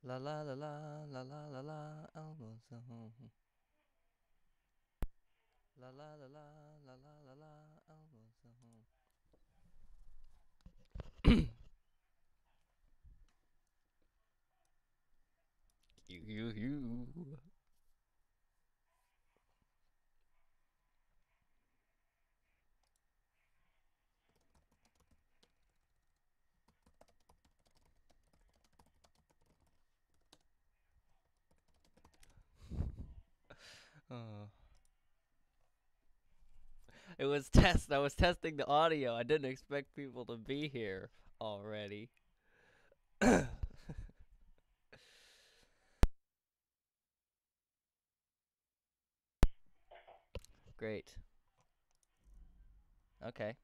La la la la la la la la, almost home. La la la la la la la la, almost home. You. Oh. It was test. I was testing the audio. I didn't expect people to be here already. Great. Okay.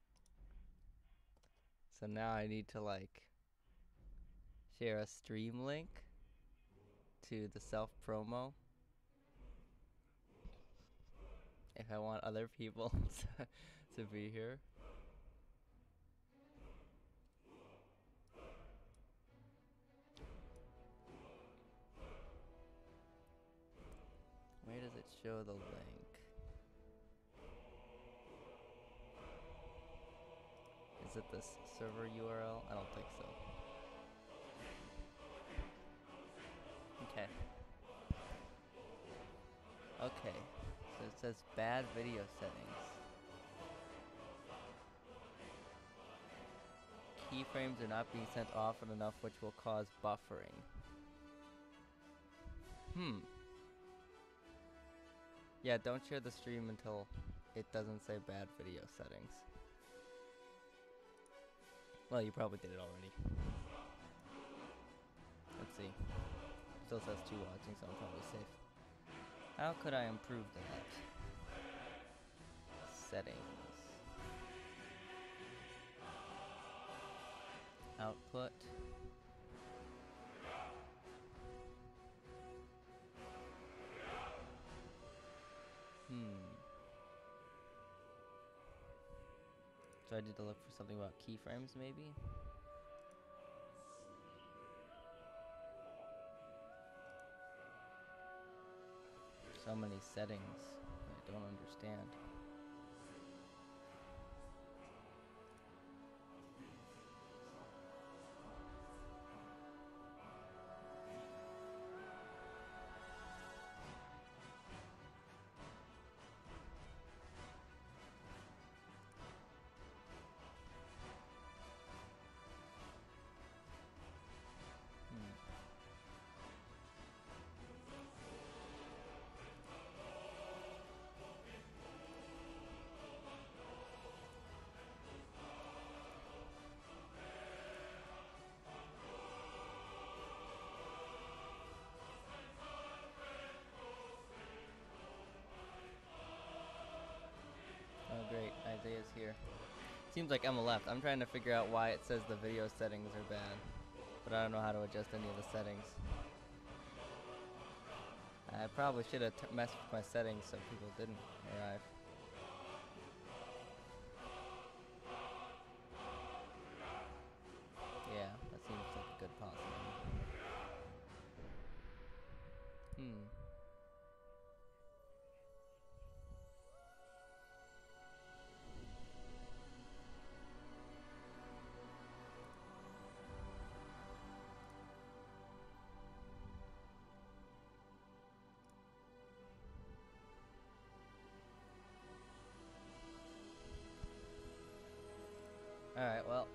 So now I need to like share a stream link to the self promo if I want other people to be here. Where does it show the link? Is it this server URL? I don't think so. Okay. Okay. So it says bad video settings. Keyframes are not being sent often enough, which will cause buffering. Yeah, don't share the stream until it doesn't say bad video settings. Well, you probably did it already. Let's see. Still says 2 watching, so I'm probably safe. How could I improve that? Settings. Output. So I need to look for something about keyframes, maybe? So many settings I don't understand. Oh great, Isaiah's here. Seems like Emma left. I'm trying to figure out why it says the video settings are bad, but I don't know how to adjust any of the settings. I probably should have messed with my settings so people didn't arrive. Yeah, that seems like a good possibility. Alright, well,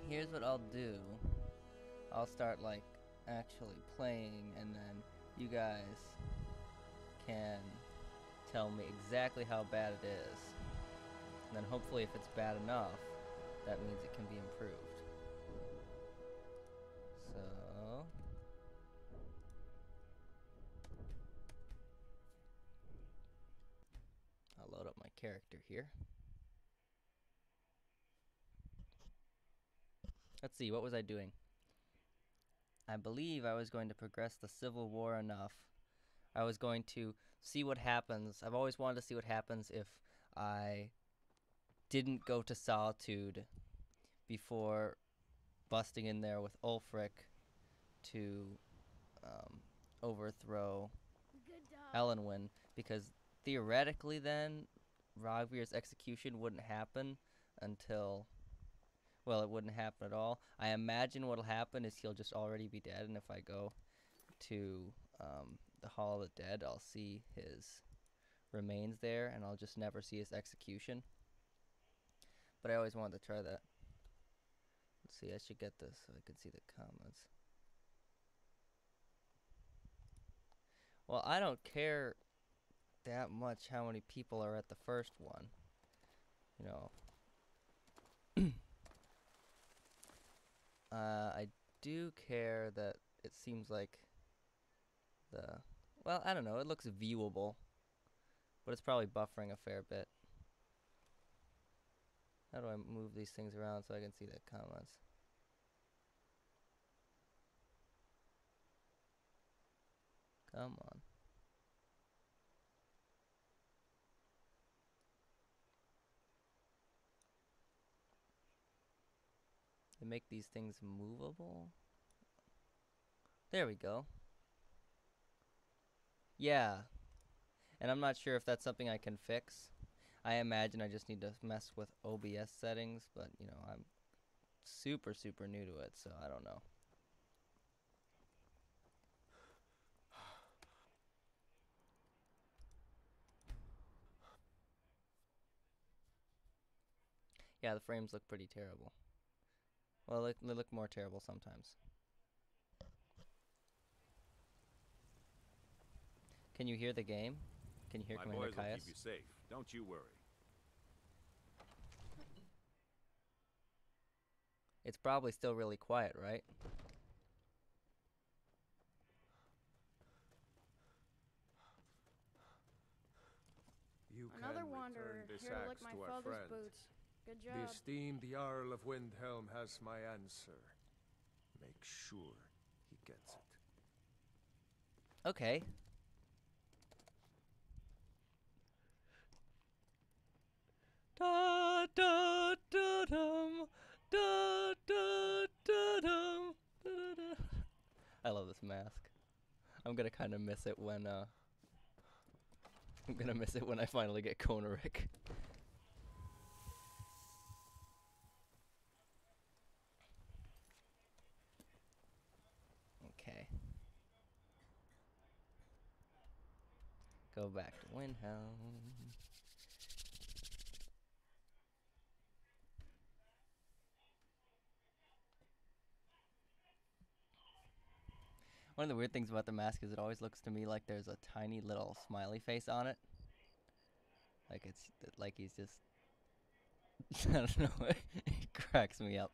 here's what I'll do. I'll start, like, actually playing, and then you guys can tell me exactly how bad it is. And then hopefully if it's bad enough, that means it can be improved. So... I'll load up my character here. Let's see, what was I doing? I believe I was going to progress the Civil War enough. I was going to see what happens. I've always wanted to see what happens if I didn't go to Solitude before busting in there with Ulfric to overthrow Good dog. Elenwyn, because theoretically then Rogvir's execution wouldn't happen until, well, it wouldn't happen at all. I imagine what'll happen is he'll just already be dead, and if I go to the Hall of the Dead, I'll see his remains there, and I'll just never see his execution. But I always wanted to try that. Let's see, I should get this so I can see the comments. Well, I don't care that much how many people are at the first one. You know, I do care that it seems like the, well, I don't know, it looks viewable, but it's probably buffering a fair bit. How do I move these things around so I can see the comments? Come on. They make these things movable. There we go. Yeah. And I'm not sure if that's something I can fix. I imagine I just need to mess with OBS settings, but you know, I'm super new to it, so I don't know. Yeah, the frames look pretty terrible. Well, they look more terrible sometimes. Can you hear the game? Can you hear My Commander boys will Caius? keep you safe. Don't you worry. It's probably still really quiet, right? You Another can wanderer return this here to lick axe my to our father's friend. boots. Good The job. esteemed Jarl of Windhelm has my answer. Make sure he gets it. Okay. Da da da dum, da da da dum, da da da. I love this mask. I'm gonna kind of miss it when I'm gonna miss it when I finally get Konarek. Okay. Go back to Windhelm. One of the weird things about the mask is it always looks to me like there's a tiny little smiley face on it. Like it's like he's just I don't know. It cracks me up.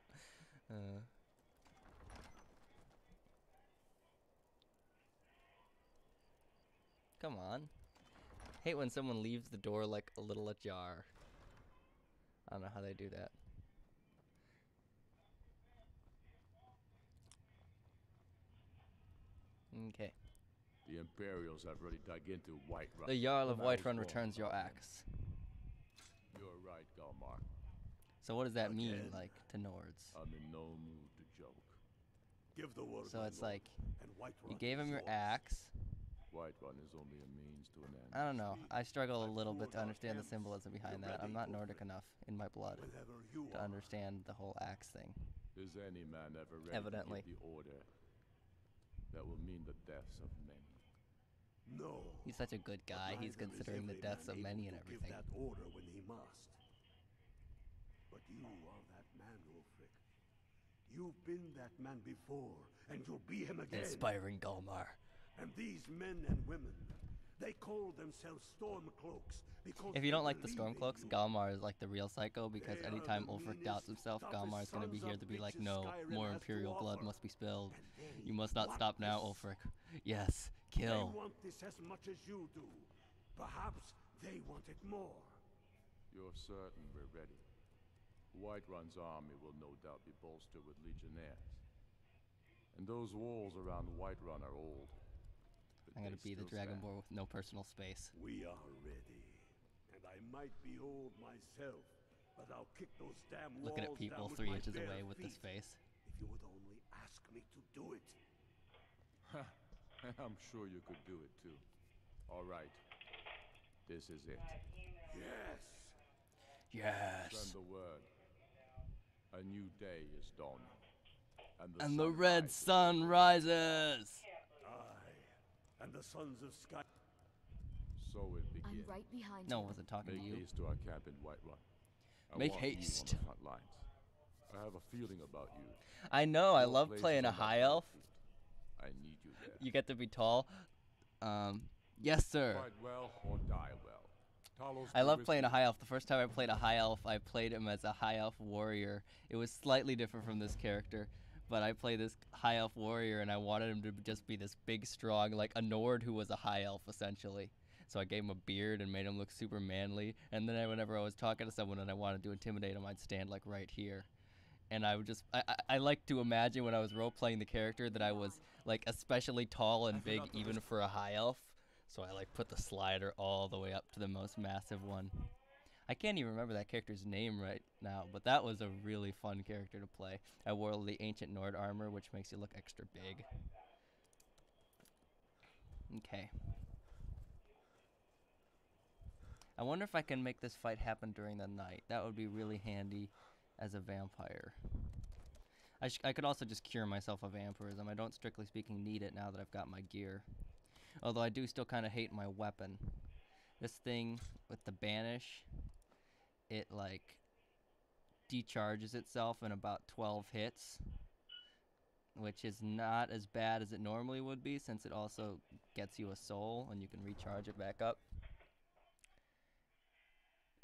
Come on. Hate when someone leaves the door like a little ajar. I don't know how they do that. Okay. The Imperials have already dug into Whiterun. The Jarl of When I was Whiterun wrong returns your about them. axe. You're right, Galmar. So what does that mean, Again. like, to Nords? I'm in no mood to joke. Give the word, So my it's lord, like, and Whiterun you gave him is your yours. axe. Whiterun is only a means to an end. I don't know. I struggle a My little bit poor to understand the attempts. symbolism behind You're that. I'm ready, not Ulfric. Nordic enough in my blood Whenever you to are. understand the whole axe thing. Is any man ever ready Evidently. to give the order that will mean the deaths of many? No. He's such a good but guy. He's neither is considering the every deaths man of many able and to give everything. that order when he must. But you are that man, Ulfric. You've been that man before, and you'll be him again. Inspiring Galmar. And these men and women, they call themselves Stormcloaks because If you they don't like the believe in Stormcloaks, you. Galmar is like the real psycho because They are anytime the Ulfric doubts meanest, himself, toughest Galmar is going to be sons here of to be like, bitches no, Skyrim more has to Imperial blood offer. must be spilled. And they You must not want stop now, this. Ulfric. Yes, They kill. want this as much as you do. Perhaps they want it more. You're certain we're ready. Whiterun's army will no doubt be bolstered with legionnaires. And those walls around Whiterun are old. but I'm going they to be the still stand. Dragonborn with no personal space. We are ready. And I might be old myself, but I'll kick those damn Looking at walls people down with 3 my inches bare away with this feet. face. If you would only ask me to do it. I'm sure you could do it too. All right. This is it. Yes. Send the word. A new day is dawning. And the red sun rises. Aye. And the sons of Sky. So it begins. I'm right behind No, I you. wasn't talking Make to you. haste to our camp in Whiterun. I Make want you haste. on the front lines. I have a feeling about you. I know, I Your love place playing is a on that high elf. battlefield. I need you there. You get to be tall. Yes, sir. Fight well or die well. Talos I love playing a Calrissian. high elf. The first time I played a high elf, I played him as a high elf warrior. It was slightly different from this character, but I played this high elf warrior, and I wanted him to just be this big, strong, like a Nord who was a high elf, essentially. So I gave him a beard and made him look super manly. And then whenever I was talking to someone and I wanted to intimidate him, I'd stand like right here. And I would just, I like to imagine when I was role-playing the character that I was like especially tall and big even for a high elf. So I like put the slider all the way up to the most massive one. I can't even remember that character's name right now, but that was a really fun character to play. I wore the Ancient Nord armor, which makes you look extra big. Okay. I wonder if I can make this fight happen during the night. That would be really handy as a vampire. I could also just cure myself of vampirism. I don't, strictly speaking, need it now that I've got my gear. Although I do still kind of hate my weapon. This thing with the banish, it like decharges itself in about 12 hits, which is not as bad as it normally would be since it also gets you a soul and you can recharge it back up.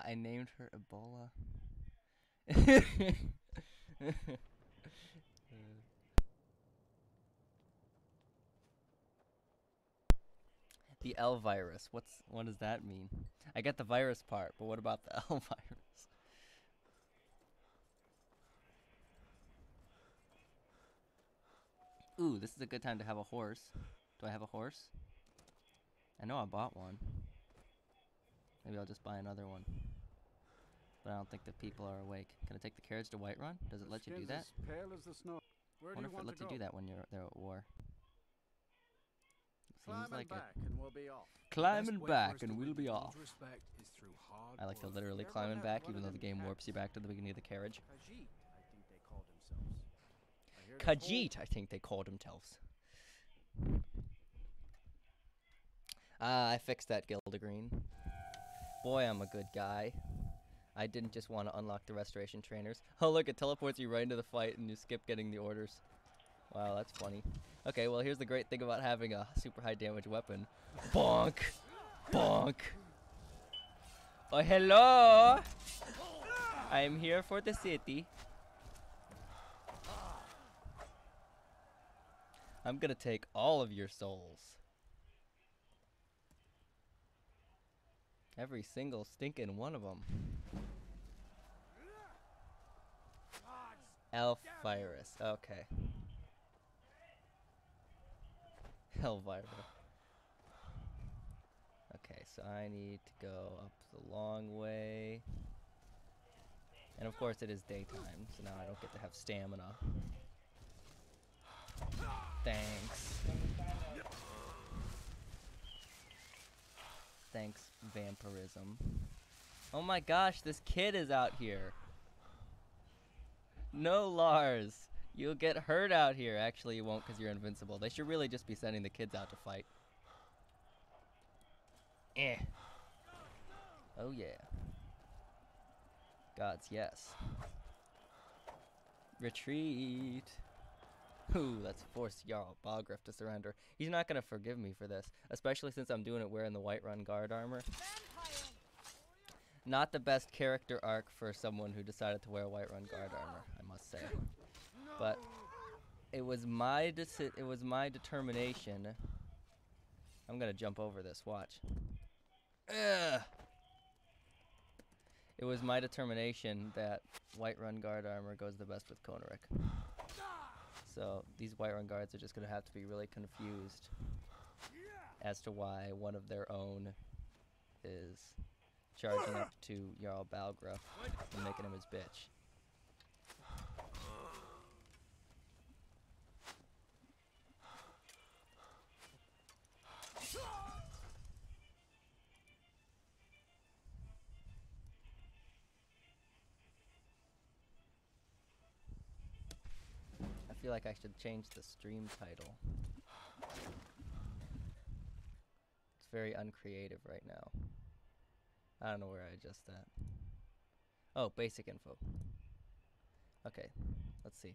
I named her Ebola. The L virus. What does that mean? I get the virus part, but what about the L virus? Ooh, this is a good time to have a horse. Do I have a horse? I know I bought one. Maybe I'll just buy another one. But I don't think the people are awake. Can I take the carriage to Whiterun? Does it let you do that? Pale as the snow. Where I do wonder you if it want lets to you go? do that when you're there at war. Climb Seems like back it. and we'll be off. Climbing back and we'll be off. I like to literally climb and back, even though the game warps you back to the beginning of the carriage. Khajiit, I think they called themselves. Khajiit, I think they called themselves. Ah, I fixed that Gildegreen. Boy, I'm a good guy. I didn't just want to unlock the restoration trainers. Oh, look, it teleports you right into the fight and you skip getting the orders. Wow, that's funny. Okay, well, here's the great thing about having a super high damage weapon. Bonk! Bonk! Oh, hello! I'm here for the city. I'm gonna take all of your souls. Every single stinking one of them. Elf virus. Okay. Elvira. Okay, so I need to go up the long way. And of course it is daytime, so now I don't get to have stamina. Thanks. Thanks, vampirism. Oh my gosh, this kid is out here. No, Lars. You'll get hurt out here. Actually, you won't because you're invincible. They should really just be sending the kids out to fight. Eh. Oh, yeah. Gods, yes. Retreat. Ooh, let's force Jarl Balgruuf to surrender. He's not going to forgive me for this, especially since I'm doing it wearing the Whiterun guard armor. Not the best character arc for someone who decided to wear Whiterun guard armor, I must say. But it was my determination. I'm gonna jump over this. Watch. Ugh. It was my determination that Whiterun guard armor goes the best with Konarek. So these Whiterun guards are just gonna have to be really confused as to why one of their own is charging up to Jarl Balgruuf and making him his bitch. feel like I should change the stream title. It's very uncreative right now. I don't know where I adjust that. Oh, basic info. Okay, let's see.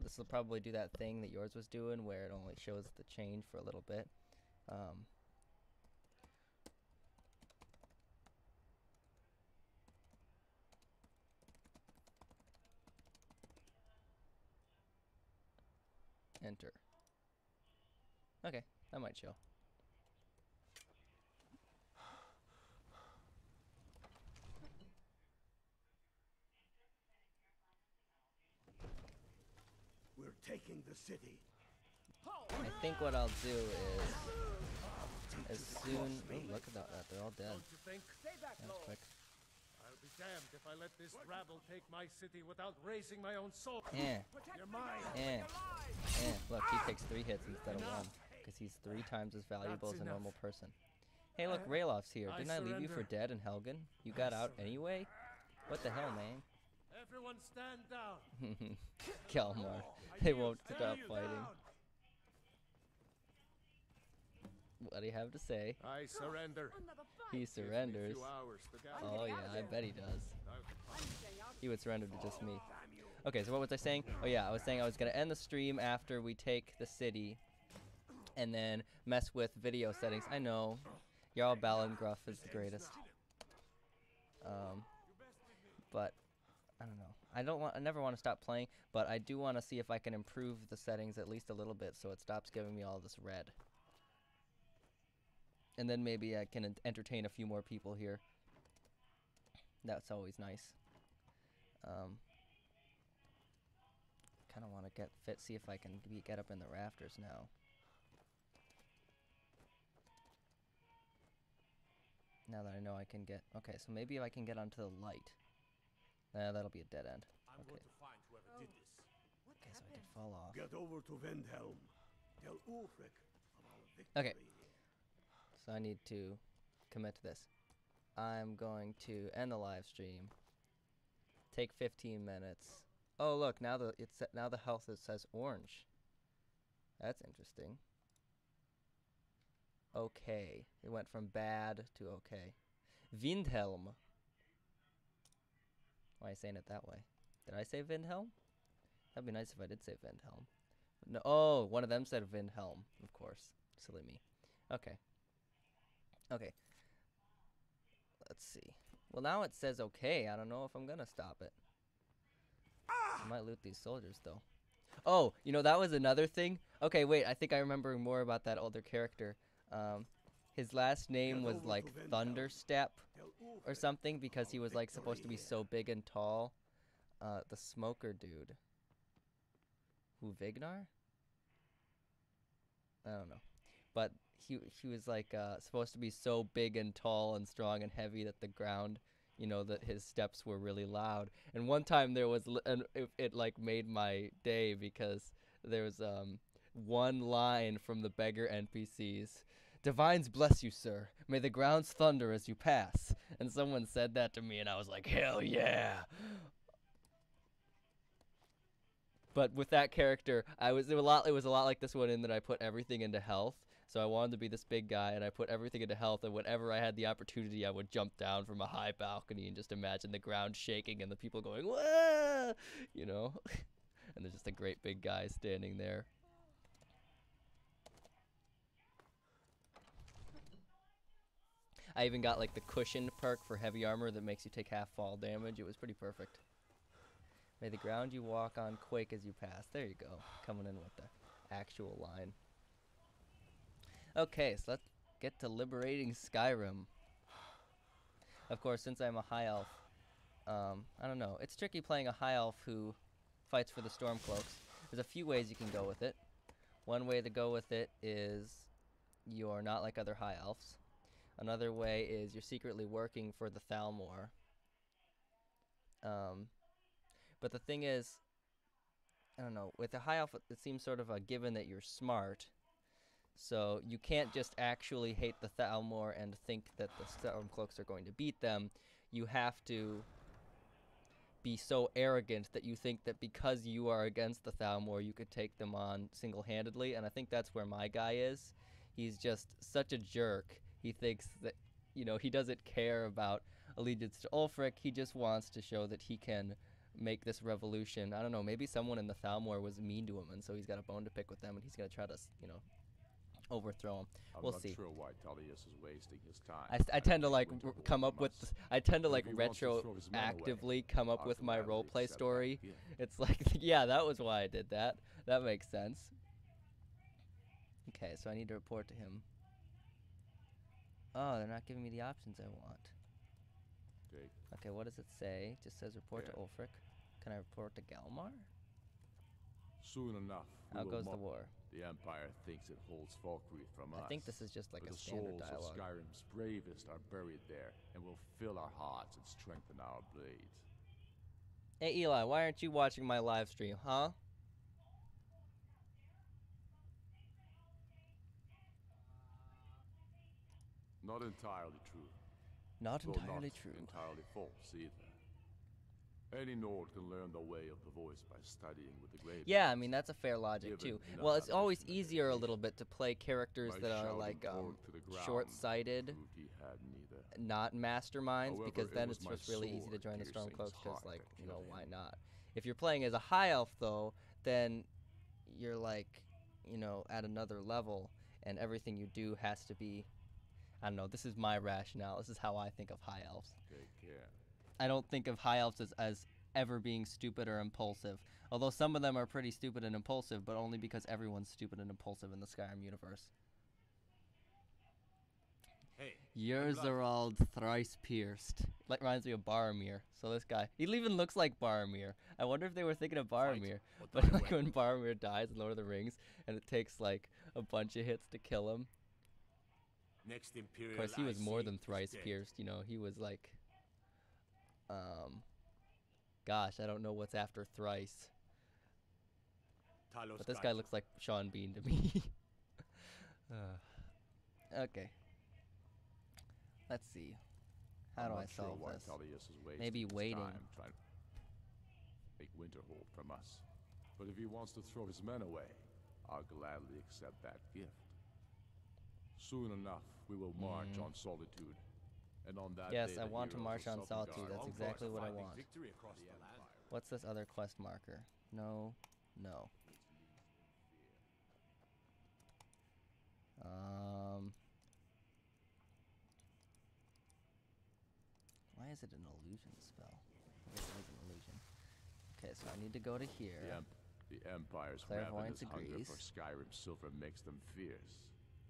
This will probably do that thing that yours was doing where it only shows the change for a little bit. Enter. Okay, that might show. We're taking the city. I think what I'll do is, as soon... Oh, look at that. They're all dead. Don't you think? That was quick. I'll be damned if I let this rabble take my city without raising my own soul. Eh. You're mine. Look, he takes 3 hits instead of 1, because he's 3 times as valuable as a normal person. Hey, look, Rayloff's here. Didn't I leave you for dead in Helgen? You got out anyway? What the hell, man? Everyone stand down. Kelmar. They won't stop fighting. What do you have to say? I surrender. He Gives me a surrenders. few hours to gather. Oh yeah, I bet he does. I'll- He would surrender to just me. Okay, so what was I saying? Oh yeah, I was saying I was going to end the stream after we take the city and then mess with video settings. I know. Jarl Balengruff is the greatest. But I don't know. I never want to stop playing, but I do want to see if I can improve the settings at least a little bit so it stops giving me all this red. And then maybe I can entertain a few more people here. That's always nice. Kind of want to see if I can get up in the rafters now. Now that I know I can get... Okay, so maybe if I can get onto the light. That'll be a dead end. Okay. Okay, so I can fall off. Get over to Windhelm. Tell Ulfric of our victory. Okay. So I need to commit to this. I'm going to end the live stream. Take 15 minutes. Oh look, now the health says orange. That's interesting. Okay. It went from bad to okay. Windhelm. Why are you saying it that way? Did I say Windhelm? That'd be nice if I did say Windhelm. No, oh, one of them said Windhelm, of course. Silly me. Okay. Okay. Let's see. Well, now it says okay. I don't know if I'm gonna stop it. I might loot these soldiers, though. Oh, you know, that was another thing. Okay, wait. I think I remember more about that older character. His last name was like Thunderstep or something because he was like supposed to be so big and tall. The smoker dude. Who, Vignar? I don't know. But he was like supposed to be so big and tall and strong and heavy that the ground, you know, that his steps were really loud. And one time there was, and it like made my day because there was one line from the beggar NPCs. Divines bless you, sir. May the grounds thunder as you pass. And someone said that to me and I was like, hell yeah. But with that character, it was a lot like this one in that I put everything into health. So I wanted to be this big guy, and I put everything into health, and whenever I had the opportunity, I would jump down from a high balcony and just imagine the ground shaking and the people going, whoa, you know? And there's just a great big guy standing there. I even got like the cushioned perk for heavy armor that makes you take half fall damage. It was pretty perfect. May the ground you walk on quake as you pass. There you go. Coming in with the actual line. Okay, so let's get to liberating Skyrim. Of course, since I'm a high elf, I don't know. It's tricky playing a high elf who fights for the Stormcloaks. There's a few ways you can go with it. One way to go with it is you're not like other high elves. Another way is you're secretly working for the Thalmor. But the thing is, I don't know, with a high elf, it seems sort of a given that you're smart. So you can't just actually hate the Thalmor and think that the Stormcloaks are going to beat them. You have to be so arrogant that you think that because you are against the Thalmor, you could take them on single-handedly, and I think that's where my guy is. He's just such a jerk. He thinks that, you know, he doesn't care about allegiance to Ulfric. He just wants to show that he can make this revolution. I don't know, maybe someone in the Thalmor was mean to him, and so he's got a bone to pick with them, and he's going to try to, you know, overthrow him. We'll see. I'm not sure why Tullius is wasting his time. I tend to like Winterhold come up from with us. I tend to But like if he wants to throw his men away, retroactively come up I'll with my gladly roleplay accept that story. gift. It's like yeah, that was why I did that. That makes sense. Okay, so I need to report to him. Oh, they're not giving me the options I want. Take Okay, what does it say? It just says report to Yeah. Ulfric. Can I report to Galmar? soon enough. we How will goes the march. war? The Empire thinks it holds Falkreath from us. I think this is just like but a the standard souls dialogue. of Skyrim's bravest are buried there, and will fill our hearts and strengthen our blades. Hey Eli, why aren't you watching my live stream, huh? Not entirely true. Not though entirely not true. entirely false either. Any Nord can learn the way of the voice by studying with the Grave. Yeah, I mean that's a fair logic Given too. enough Well, it's always ammunition and easier a dedication, little bit to play characters My that are shouting like Torg to the ground short-sighted, proved he had neither. not masterminds, However, because it then was it's my just really easy to sword join the piercing his Stormcloaks because heart like, that you know, killed why him. not? If you're playing as a high elf though, then you're like, you know, at another level and everything you do has to be I don't know, this is my rationale. This is how I think of high elves. Take care. I don't think of high elves as ever being stupid or impulsive. Although some of them are pretty stupid and impulsive, but only because everyone's stupid and impulsive in the Skyrim universe. Hey, Yours are all thrice pierced. Like reminds me of Boromir. So this guy, he even looks like Boromir. I wonder if they were thinking of Boromir. But like when Boromir dies in Lord of the Rings, and it takes like a bunch of hits to kill him. next Of Imperial course, he was I more see than is thrice dead. pierced. You know, he was like, gosh, I don't know what's after thrice. Talos But this guy guides looks like Sean Bean to me. Okay. Let's see. How I'm do not I sure solve why this? Tullius is wasting Maybe his waiting. time trying to take Winterhold from us. But if he wants to throw his men away, I'll gladly accept that gift. Soon enough, we will march on Solitude. And on that Yes, day, I the want to heroes march of on Southern Solitude. Guard That's will exactly what I finding want. victory across the land. What's this other quest marker? No. No. Why is it an illusion spell? I guess it is an illusion. Okay, so I need to go to here. The Empire's Clairvoyance ravenous hunger agrees. for Skyrim silver makes them fierce.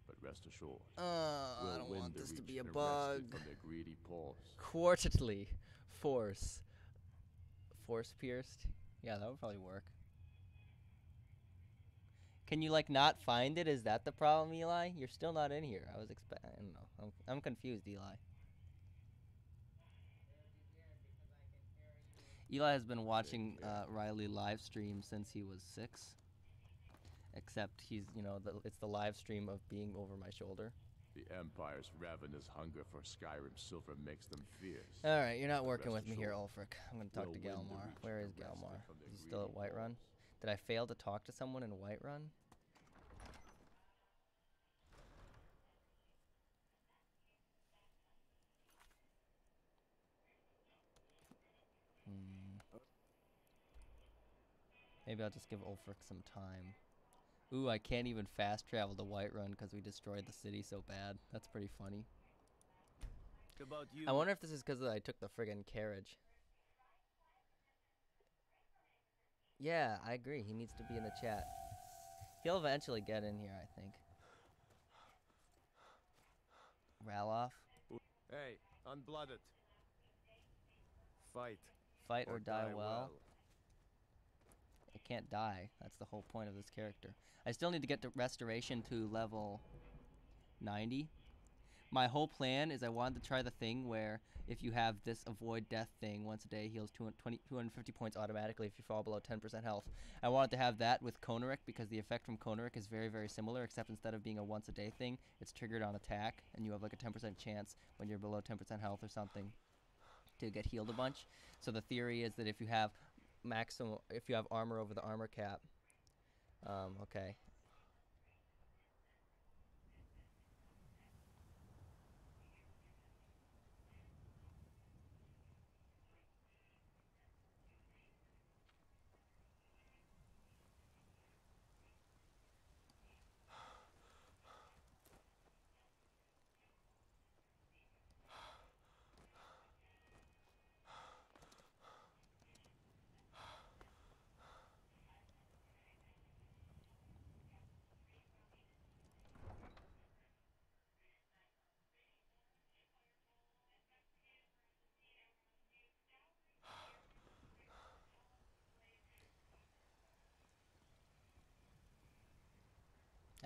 But rest assured, I we'll don't win want the this to reach be a and wrest it bug. from their greedy paws. Quarterly force. Force pierced? Yeah, that would probably work. Can you like not find it? Is that the problem, Eli? You're still not in here. I don't know. I'm confused, Eli. Eli has been watching Riley live stream since he was 6. Except he's, you know, it's the live stream of being over my shoulder. The Empire's ravenous hunger for Skyrim silver makes them fierce. All right, you're not working Rest with me here, assured, Ulfric. I'm going to talk we'll to win the Galmar. reach Where and is wrest it Galmar? from their Is he still at greedy Whiterun? paws. Did I fail to talk to someone in Whiterun? Maybe I'll just give Ulfric some time. Ooh, I can't even fast travel to Whiterun because we destroyed the city so bad. That's pretty funny. About you. I wonder if this is because I took the friggin' carriage. Yeah, I agree. He needs to be in the chat. He'll eventually get in here, I think. Raloff. Hey, unblooded. Fight. Fight or die well. It can't die. That's the whole point of this character. I still need to get to restoration to level 90. My whole plan is I wanted to try the thing where if you have this avoid death thing once a day heals 250 points automatically if you fall below 10% health. I wanted to have that with Konarek because the effect from Konarek is very, very similar, except instead of being a once a day thing, it's triggered on attack and you have like a 10% chance when you're below 10% health or something to get healed a bunch. So the theory is that if you have armor over the armor cap, okay.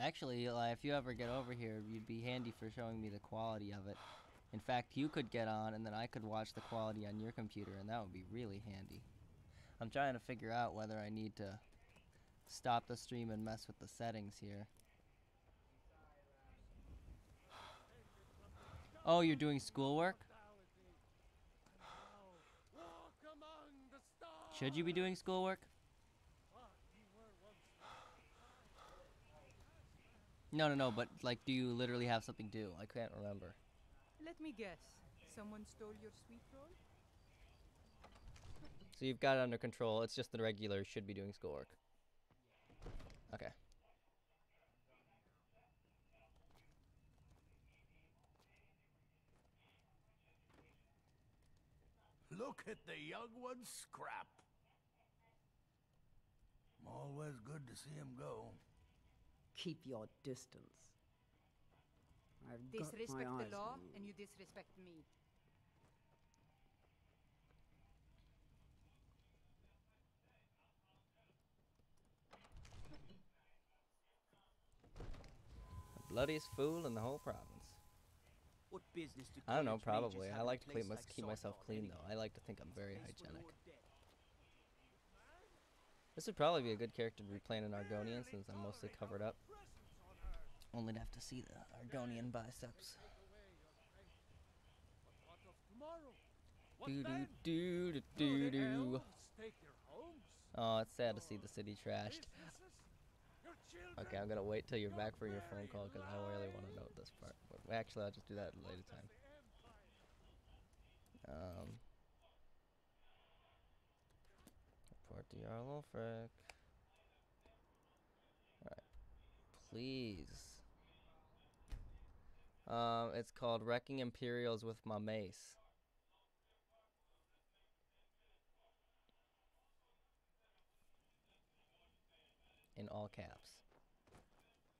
Actually, if you ever get over here, you'd be handy for showing me the quality of it. In fact, you could get on, and then I could watch the quality on your computer, and that would be really handy. I'm trying to figure out whether I need to stop the stream and mess with the settings here. Oh, you're doing schoolwork? Should you be doing schoolwork? No, but like, do you literally have something due? I can't remember. Let me guess. Someone stole your sweet roll? So you've got it under control. It's just the regular should be doing schoolwork. Okay. Look at the young one scrap. Always good to see him go. Keep your distance. I've got Disrespect my eyes the law, on you. and you disrespect me. The bloodiest fool in the whole province. What business do I don't know, college majors probably. have I in a like to place keep like myself Sodor, clean, anyway? though. I like to think I'm very Place for the hygienic. Lord dead. This would probably be a good character to be playing an Argonian, since I'm mostly covered up. Only to have to see the Argonian biceps. Do do do do do do. Oh, it's sad to see the city trashed. Okay, I'm gonna wait till you're back for your phone call because I really want to note this part. But actually, I'll just do that at a later time. Report to Jarl Ulfric. Alright. Please. It's called Wrecking Imperials with my Mace. In all caps.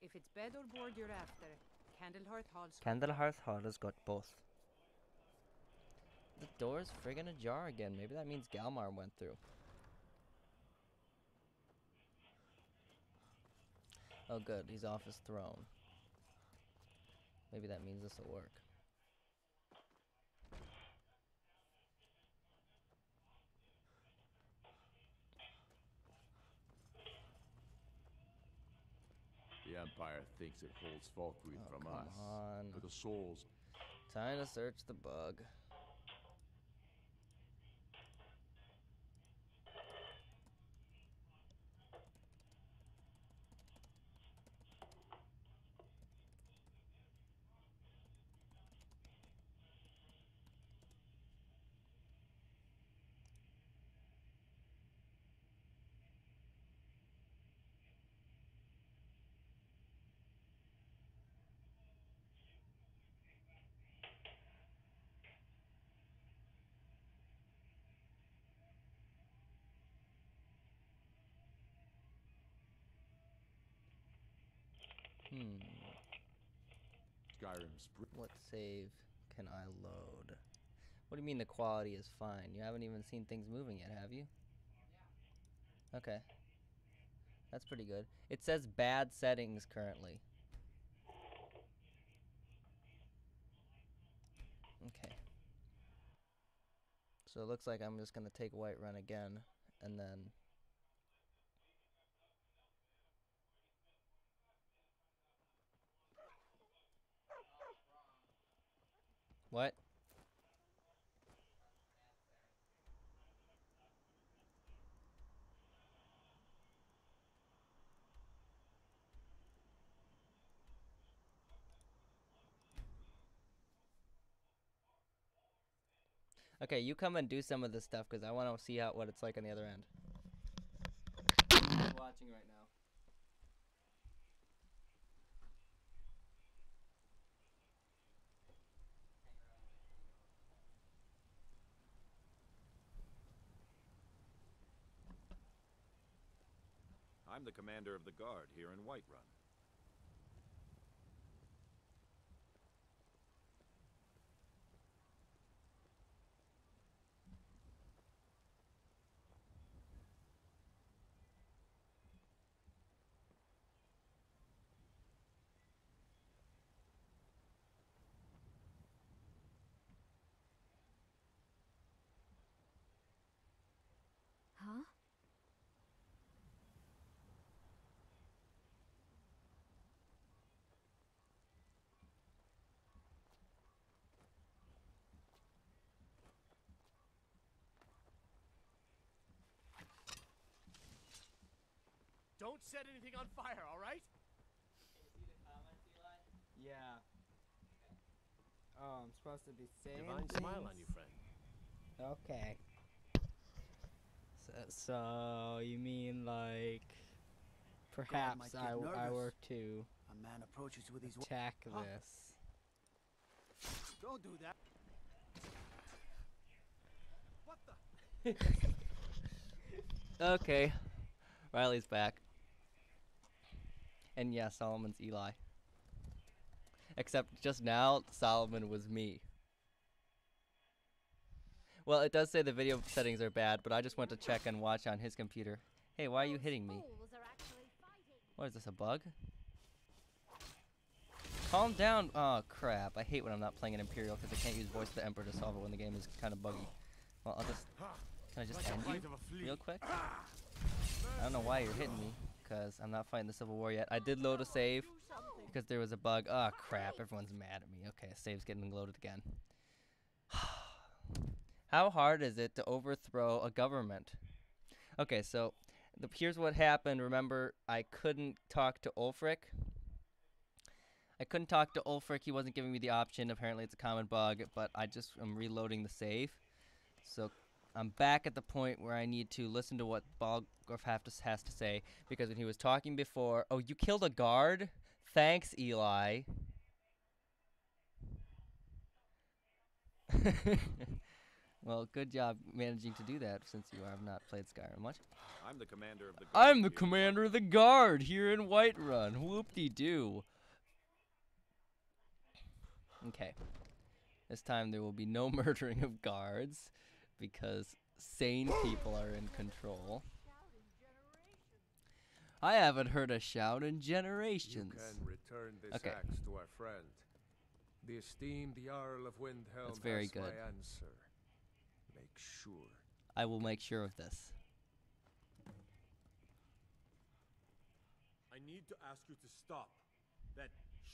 If it's bed or board you're after, Candlehearth Hall's Candlehearth Hall has got both. The door's friggin' ajar again. Maybe that means Galmar went through. Oh good, he's off his throne. Maybe that means this will work. The Empire thinks it holds Falkreath Oh, from come us. on. But the souls... Time to search the bug. Skyrim's... What save can I load? What do you mean the quality is fine? You haven't even seen things moving yet, have you? Okay. That's pretty good. It says bad settings currently. Okay. So it looks like I'm just going to take Whiterun again, and then... What? Okay, you come and do some of this stuff because I want to see what it's like on the other end. I'm watching right now. I'm the commander of the guard here in Whiterun. Huh? Don't set anything on fire, all right? Can you see the comments, Eli? Yeah. Oh, I'm supposed to be saying Divine things? smile on you, friend. Okay. So you mean like perhaps might get I nervous. were to A man approaches with his attack Huh? this? Don't do that. What the? Okay. Riley's back. And yeah, Solomon's Eli. Except just now, Solomon was me. Well, it does say the video settings are bad, but I just went to check and watch on his computer. Hey, why are you hitting me? What is this, a bug? Calm down. Oh, crap. I hate when I'm not playing an Imperial because I can't use Voice of the Emperor to solve it when the game is kind of buggy. Well, I'll just... Can I just end you real quick? I don't know why you're hitting me, because I'm not fighting the Civil War yet. I did load a save because there was a bug. Oh, crap. Everyone's mad at me. Okay, save's getting loaded again. How hard is it to overthrow a government? Okay, so here's what happened. Remember, I couldn't talk to Ulfric. He wasn't giving me the option. Apparently, it's a common bug, but I just am reloading the save. So I'm back at the point where I need to listen to what Balgorf has to say, because when he was talking before... Oh, you killed a guard? Thanks, Eli. Well, good job managing to do that, since you have not played Skyrim much. I'm the commander of the guard. I'm the commander of the guard here in Whiterun. Whoop-de-doo. Okay. This time there will be no murdering of guards, because sane people are in control. I haven't heard a shout in generations. You can return this Okay. axe to our friend. The esteemed Jarl of Windhelm That's very has good. my answer. Make sure. I will make sure of this. I need to ask you to stop. That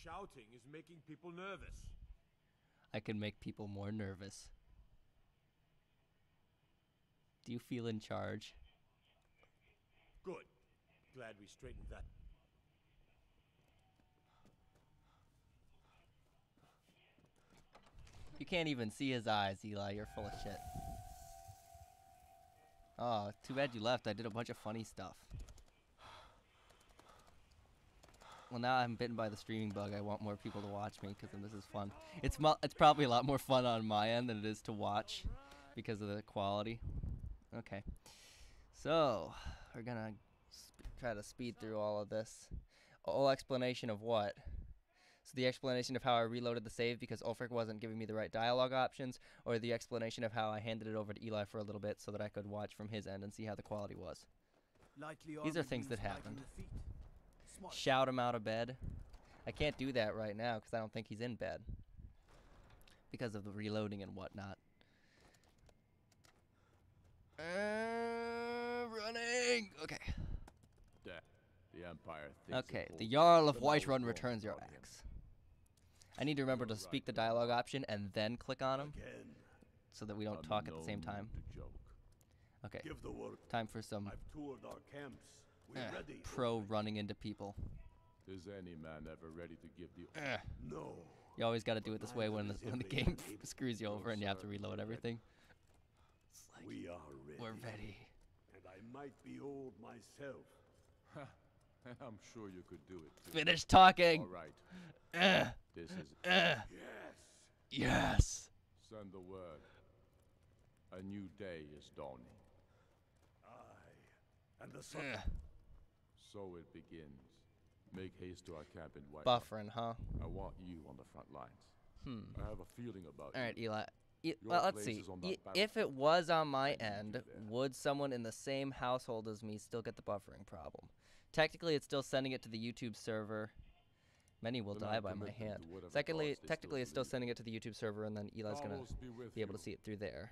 shouting is making people nervous. I can make people more nervous. Do you feel in charge? Good. Glad we straightened that. You can't even see his eyes, Eli. You're full of shit. Oh, too bad you left. I did a bunch of funny stuff. Well, now I'm bitten by the streaming bug. I want more people to watch me because then this is fun. It's probably a lot more fun on my end than it is to watch because of the quality. Okay. So, we're gonna try to speed through all of this. Whole explanation of what? So the explanation of how I reloaded the save because Ulfric wasn't giving me the right dialogue options, or the explanation of how I handed it over to Eli for a little bit so that I could watch from his end and see how the quality was. These are things that happened. Shout him out of bed. I can't do that right now because I don't think he's in bed because of the reloading and whatnot. Running! Okay. The Empire thinks Okay, it the holds Jarl of the most Whiterun wrong returns your on him. axe. I need to remember to speak the dialogue option and then click on him so that we don't talk at the same time. To joke. Okay, Give the word. time for some I've toured our camps. We're ready. pro running into people. Is any man ever ready to give the No. You always got to do it this way when the game screws you over and you have to reload everything. We are ready. We're ready. And I might be old myself. And I'm sure you could do it too. Finish talking. All right. This is Yes. Yes. Send the word. A new day is dawning. Aye. And the sun. So it begins. Make haste to our camp in White. Buffering, huh? I want you on the front lines. I have a feeling about All right, you. Eli. Your Well, let's place see. is on that If it battlefield. was on my And you end, do that. would someone in the same household as me still get the buffering problem? Technically, it's still sending it to the YouTube server. Many will Then die I by my commit them hand. to whatever Secondly, cause they still technically, it's still believe sending it to the YouTube server, and then Eli's gonna Powers be with be able to you. see it through there.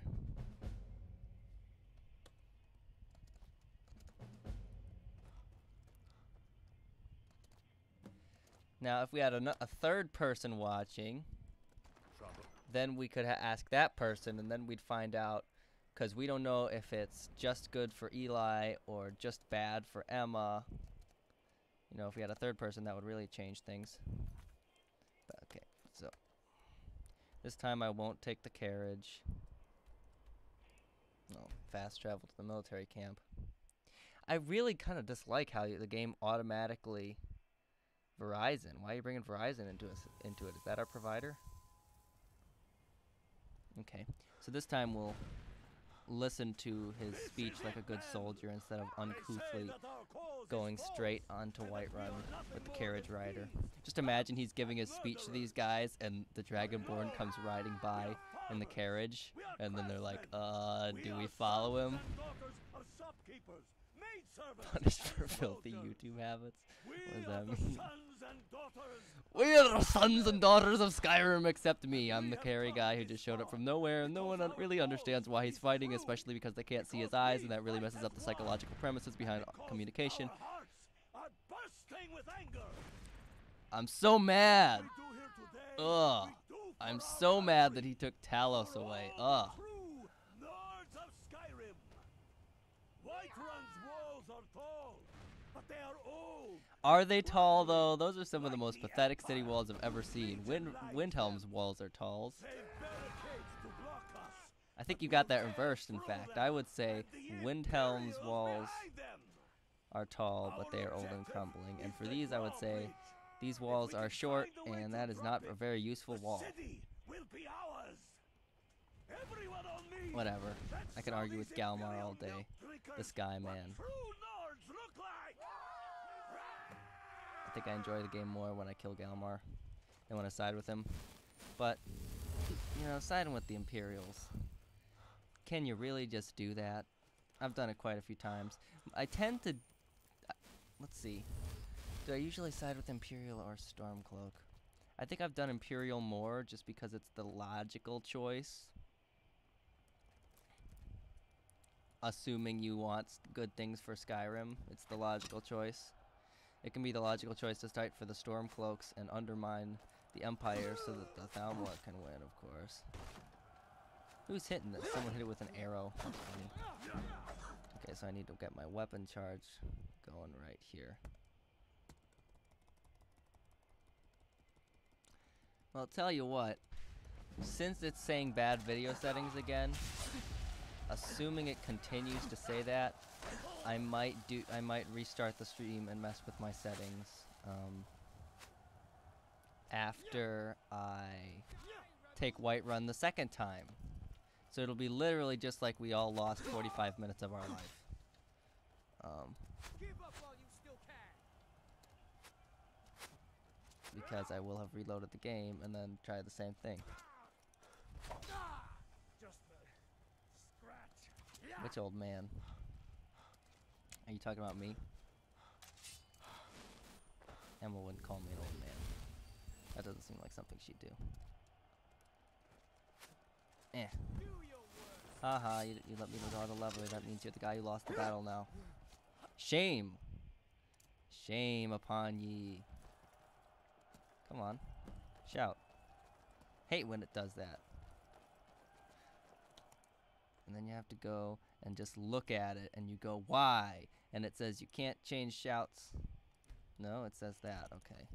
Now, if we had a third person watching, then we could ask that person, and then we'd find out, because we don't know if it's just good for Eli or just bad for Emma. You know, if we had a third person, that would really change things. But, okay, so this time I won't take the carriage. No, fast travel to the military camp. I really kind of dislike how the game automatically... Verizon. Why are you bringing Verizon into it? Is that our provider? Okay. So this time we'll listen to his speech like a good soldier instead of uncouthly going straight onto Whiterun with the carriage rider. Just imagine he's giving his speech to these guys and the Dragonborn comes riding by in the carriage and then they're like, do we follow him? Punished for filthy YouTube habits. What does that mean? We are the sons and daughters of Skyrim except me. I'm the carry guy who just showed up from nowhere and no one really understands why he's fighting, especially because they can't see his eyes and that really messes up the psychological premises behind communication. I'm so mad. Ugh. I'm so mad that he took Talos away. Ugh. Are they tall, though? Those are some of the most pathetic city walls I've ever seen. Windhelm's walls are tall. I think you got that reversed, in fact. I would say Windhelm's walls are tall, but they are old and crumbling. And for these, I would say these walls are short, and that is not a very useful wall. Whatever. I can argue with Galmar all day. The Sky Man. I think I enjoy the game more when I kill Galmar than when I side with him. But, you know, siding with the Imperials. Can you really just do that? I've done it quite a few times. I tend to... let's see. Do I usually side with Imperial or Stormcloak? I think I've done Imperial more just because it's the logical choice. Assuming you want good things for Skyrim, it's the logical choice. It can be the logical choice to start for the Stormcloaks and undermine the Empire so that the Thalmor can win, of course. Who's hitting this? Someone hit it with an arrow. That's funny. Okay, so I need to get my weapon charge going right here. Well, I'll tell you what. Since it's saying bad video settings again, assuming it continues to say that, I might restart the stream and mess with my settings after I take Whiterun the second time. So it'll be literally just like we all lost 45 minutes of our life. Because I will have reloaded the game and then tried the same thing. Which old man? Are you talking about me? Emma wouldn't call me an old man. That doesn't seem like something she'd do. Eh. Haha, you let me draw the lever. That means you're the guy who lost the battle now. Shame! Shame upon ye. Come on. Shout. Hate when it does that. And then you have to go and just look at it and you go, why? And it says you can't change shouts. No, it says that. Okay.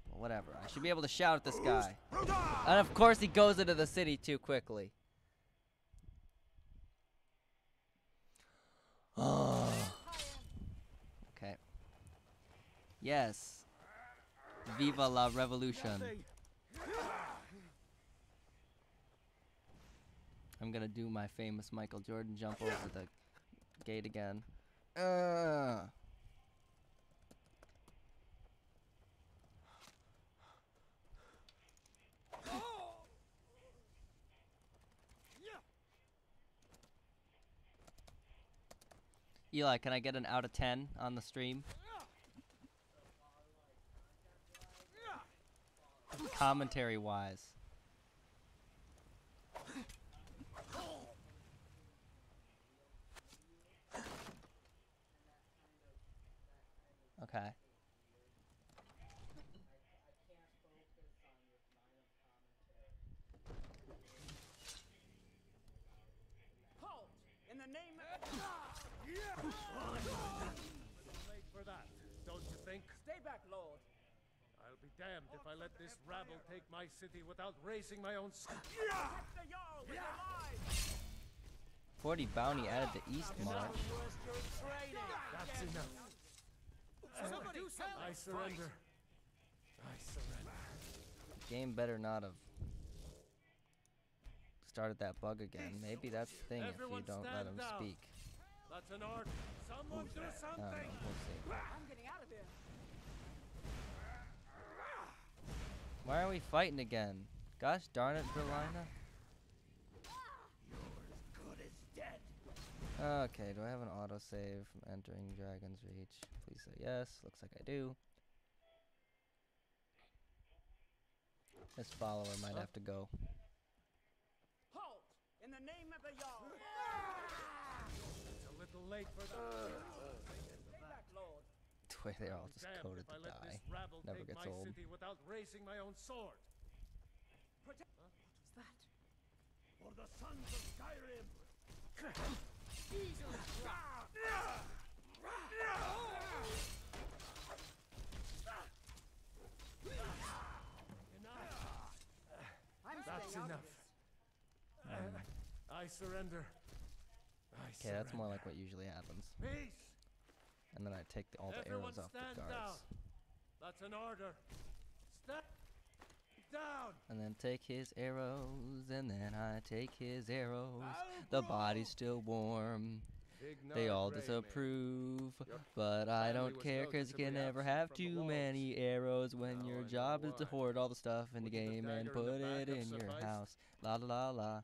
Well, whatever. I should be able to shout at this guy. And of course he goes into the city too quickly. Yes. Viva la revolution. I'm gonna do my famous Michael Jordan jump over the gate again. Eli, can I get an out of 10 on the stream? Commentary wise. Okay. Halt! In the name of... Late for that, don't you think? Stay back, Lord. I'll be damned if I let this rabble take my city without raising my own Protect the Jarl with your lives! 40 bounty added to East March. That's enough. Somebody do something! I surrender. I surrender. Game better not have started that bug again. Maybe that's the thing if you don't let him speak. That's an order. Someone do I don't something. know, we'll see. I'm getting out of here. Why are we fighting again? Gosh darn it, Berlina. Okay, do I have an autosave from entering Dragon's Reach? Please say yes. Looks like I do. This follower might have to go. Halt! In the name of the Jarl! It's a little late for that. Stay back, Lord. The way they're all just Damned coded if I to let die. this rabble Never take gets my old. city without raising my own sword. What was that? For the sons of Skyrim! I'm That's staying out enough. of this. I surrender. Okay, that's more like what usually happens. Peace. And then I take all the Everyone arrows off the stand guards. down. That's an order. Stand down. And then take his arrows, and then I take his arrows. The body's still warm. They all disapprove, but I don't care because you can never have too many arrows when your job is to hoard all the stuff in the game and put it in your house. La la la la.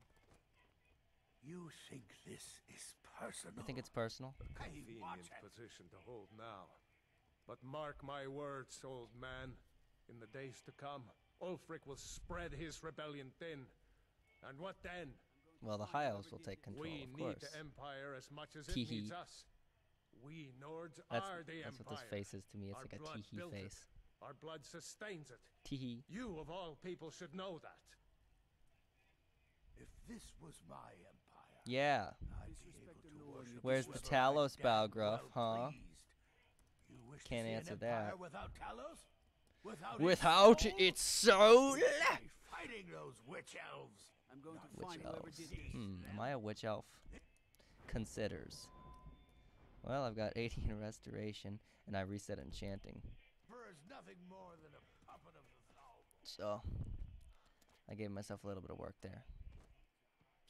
You think this is personal? I think it's personal. Convenient position to hold now. But mark my words, old man. In the days to come, Ulfric will spread his rebellion thin. And what then? Well, the High Elves will take control, We of need course. the Empire as much as Tee it needs hee. us. We Nords That's are the what Empire. this face is to me. It's Our like a blood tee-hee built it. face. Our blood sustains it. Tee-hee. You, of all people, should know that. If this was my empire, Yeah. I'd be able to worship Where's the whoever I Talos damn Balgruff, well huh? pleased. You wish to Can't see an answer empire that. without Talos? Without its soul? Fighting those witch elves. I'm going to Witch find whoever elves. did this. Am I a witch elf? Considers. Well, I've got 18 restoration, and I reset enchanting. Emperor is nothing more than a puppet of the Thaum. So, I gave myself a little bit of work there.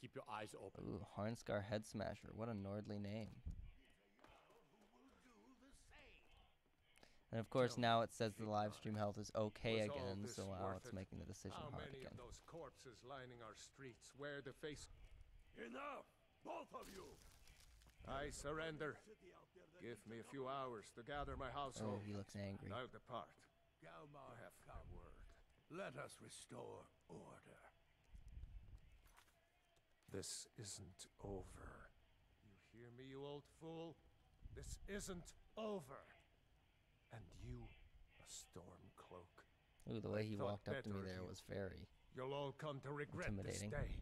Keep your eyes open. Ooh, Harnscar Head Smasher. What a Nordly name. And of course, now it says the live stream health is okay Was all again, this so now worth it's it? making the decision How hard many again. of those corpses lining our streets wear the face? Enough, both of you. I surrender. Give me a few hours to gather my Oh, household. he looks angry. I'll depart. Galmar, I have my come. word. Let us restore order. This isn't over. You hear me, you old fool? This isn't over. And you, a Stormcloak. Ooh, the way he thought walked up to me better of there you. was very... You'll all come to regret this Intimidating. day.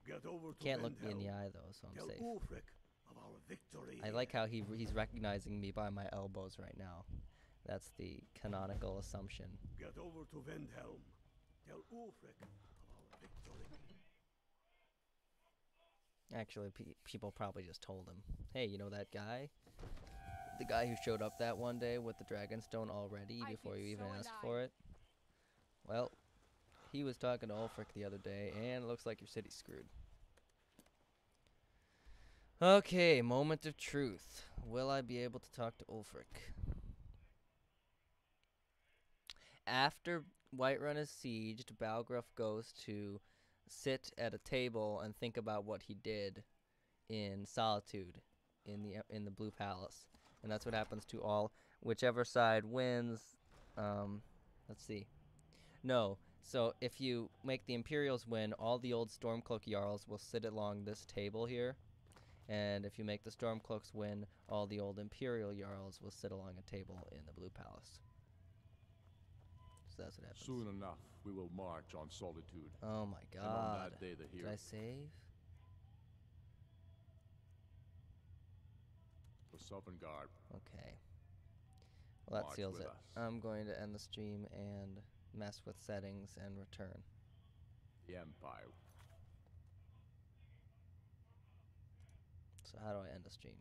Get over to Can't look me in the Vendhelm. eye, though, so I'm Tell safe. Ulfric of our victory. I like how he's recognizing me by my elbows right now. That's the canonical assumption. Get over to Vendhelm. Tell Ulfric of our victory. Actually, people probably just told him, hey, you know that guy? the guy who showed up that one day with the Dragonstone all ready I before feel you even so asked for alive. it. Well, he was talking to Ulfric the other day, and it looks like your city's screwed. Okay, moment of truth. Will I be able to talk to Ulfric? After Whiterun is sieged, Balgruuf goes to sit at a table and think about what he did in Solitude in the Blue Palace. And that's what happens to all. Whichever side wins, let's see. No, so if you make the Imperials win, all the old Stormcloak Jarls will sit along this table here. And if you make the Stormcloaks win, all the old Imperial Jarls will sit along a table in the Blue Palace. So that's what happens. Soon enough, we will march on Solitude. Oh my god. And on that day, the Did hero... I save? The Southern Guard. Okay. Well, that March seals with it. us. I'm going to end the stream and mess with settings and return. The Empire. So how do I end a stream?